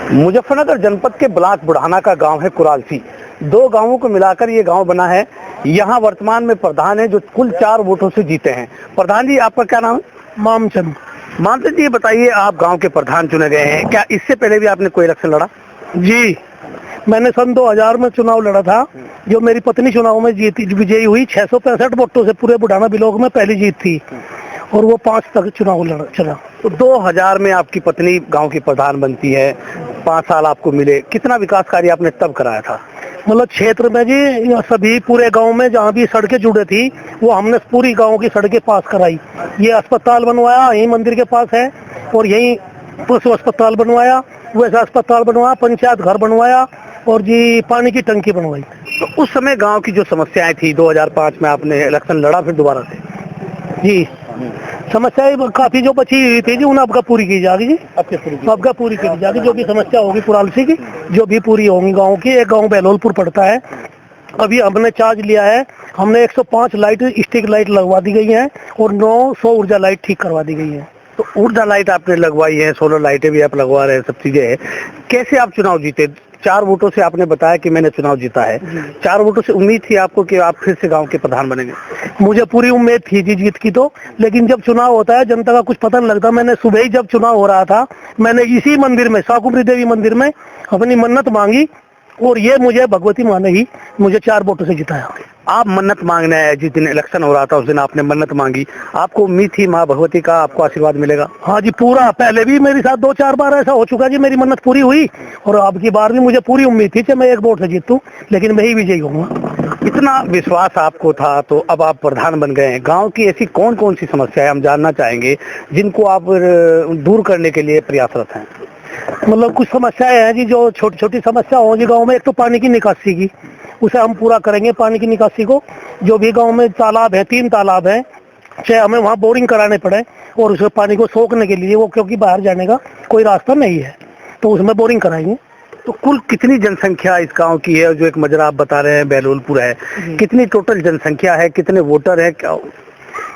मुजफ्फरनगर जनपद के ब्लॉक बुढ़ाना का गांव है कुरालसी। दो गांवों को मिलाकर ये गांव बना है। यहाँ वर्तमान में प्रधान है जो कुल 4 वोटों से जीते हैं। प्रधान जी, आपका क्या नाम है? मामचंद। मानचंद जी, ये बताइए, आप गांव के प्रधान चुने गए हैं, क्या इससे पहले भी आपने कोई इलेक्शन लड़ा? जी, मैंने सन 2000 में चुनाव लड़ा था। जो मेरी पत्नी चुनाव में जीती, विजयी हुई 665 वोटों से पूरे बुढ़ाना ब्लॉक में पहली जीत थी, और वो 5 तक चुनाव चला। तो 2000 में आपकी पत्नी गांव की प्रधान बनती है, 5 साल आपको मिले, कितना विकास कार्य आपने तब कराया था? मतलब क्षेत्र में जी सभी पूरे गांव में जहाँ भी सड़कें जुड़े थी वो हमने पूरी गांव की सड़कें पास कराई। ये अस्पताल बनवाया, यही मंदिर के पास है, और यही पशु अस्पताल बनवाया, वैसा अस्पताल बनवाया, पंचायत घर बनवाया, और जी पानी की टंकी बनवाई। तो उस समय गांव की जो समस्याएं थी, 2005 में आपने इलेक्शन लड़ा फिर दोबारा से? जी, समस्याएं काफी जो बची हुई थी जी उन्हें आपका पूरी की जाएगी जी। आपका पूरी की जाएगी, जो भी समस्या होगी कुरालसी की, जो भी पूरी होंगी गांव की। एक गांव बेलोलपुर पड़ता है, अभी हमने चार्ज लिया है। हमने 105 लाइट स्ट्रीट लाइट लगवा दी गई है, और 900 ऊर्जा लाइट ठीक करवा दी गई है। तो ऊर्जा लाइट आपने लगवाई है, सोलर लाइटें भी आप लगवा रहे हैं, सब चीजें हैं। कैसे आप चुनाव जीते? 4 वोटों से आपने बताया कि मैंने चुनाव जीता है। 4 वोटों से उम्मीद थी आपको कि आप फिर से गांव के प्रधान बनेंगे? मुझे पूरी उम्मीद थी जी जीत की तो, लेकिन जब चुनाव होता है जनता का कुछ पता नहीं लगता। मैंने सुबह ही जब चुनाव हो रहा था, मैंने इसी मंदिर में, शाकुंभरी देवी मंदिर में अपनी मन्नत मांगी, और ये मुझे भगवती माँ ने ही मुझे 4 वोटों से जिताया। आप मन्नत मांगने आए, जिस दिन इलेक्शन हो रहा था उस दिन आपने मन्नत मांगी, आपको उम्मीद थी माँ भगवती का आपको आशीर्वाद मिलेगा? हाँ जी, पूरा। पहले भी मेरे साथ 2-4 बार ऐसा हो चुका जी, मेरी मन्नत पूरी हुई, और अब की बार भी मुझे पूरी उम्मीद थी कि मैं 1 वोट से जीतूं, लेकिन मैं ही विजयी होऊंगा। इतना विश्वास आपको था, तो अब आप प्रधान बन गए हैं। गांव की ऐसी कौन कौन सी समस्याएं हम जानना चाहेंगे जिनको आप दूर करने के लिए प्रयासरत हैं? मतलब कुछ समस्याएं हैं जी, जो छोटी छोटी समस्या हो जी गांव में। एक तो पानी की निकासी की, उसे हम पूरा करेंगे। पानी की निकासी को, जो भी गांव में तालाब है, 3 तालाब है, चाहे हमें वहाँ बोरिंग कराने पड़े, और उस पानी को सोखने के लिए, वो क्योंकि बाहर जाने का कोई रास्ता नहीं है, तो उसमें बोरिंग कराएंगे। तो कुल कितनी जनसंख्या इस गांव की है? जो एक मजरा आप बता रहे हैं बेलोलपुर है, कितनी टोटल जनसंख्या है, कितने वोटर है क्या?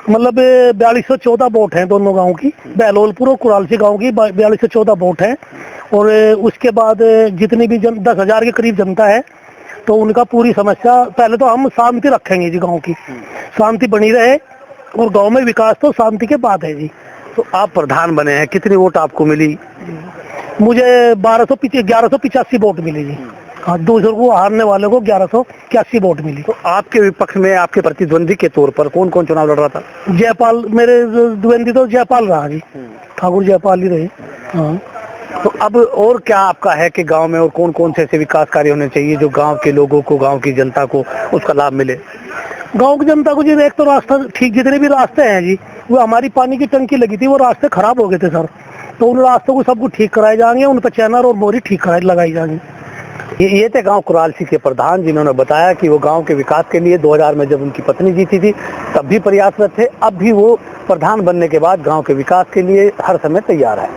मतलब 4214 वोट हैं दोनों गांव की, बेलोलपुर और कुरालसी गांव की 4214 वोट हैं। और उसके बाद जितनी भी 10,000 के करीब जनता है, तो उनका पूरी समस्या, पहले तो हम शांति रखेंगे जी, गांव की शांति बनी रहे, और गांव में विकास तो शांति के बाद है जी। तो आप प्रधान बने हैं, कितनी वोट आपको मिली? मुझे 1185 वोट मिली जी। हाँ, दूसरों को हारने वाले को 1181 वोट मिली। तो आपके विपक्ष में आपके प्रतिद्वंदी के तौर पर कौन कौन चुनाव लड़ रहा था? जयपाल, मेरे द्वंद्वी तो जयपाल रहा जी, ठाकुर जयपाल ही रहे। हाँ। तो अब और क्या आपका है कि गांव में और कौन कौन से ऐसे विकास कार्य होने चाहिए जो गांव के लोगों को, गांव की जनता को उसका लाभ मिले? गांव की जनता को जी, एक तो रास्ता ठीक, जितने भी रास्ते हैं जी, वो हमारी पानी की टंकी लगी थी, वो रास्ते खराब हो गए थे सर, तो उन रास्तों को सबको ठीक कराए जाएंगे, उन पर चैनल और मोरी ठीक लगाई जाएंगी। ये थे गांव कुरालसी के प्रधान, जिन्होंने बताया कि वो गांव के विकास के लिए 2000 में जब उनकी पत्नी जीती थी तब भी प्रयासरत थे, अब भी वो प्रधान बनने के बाद गांव के विकास के लिए हर समय तैयार है।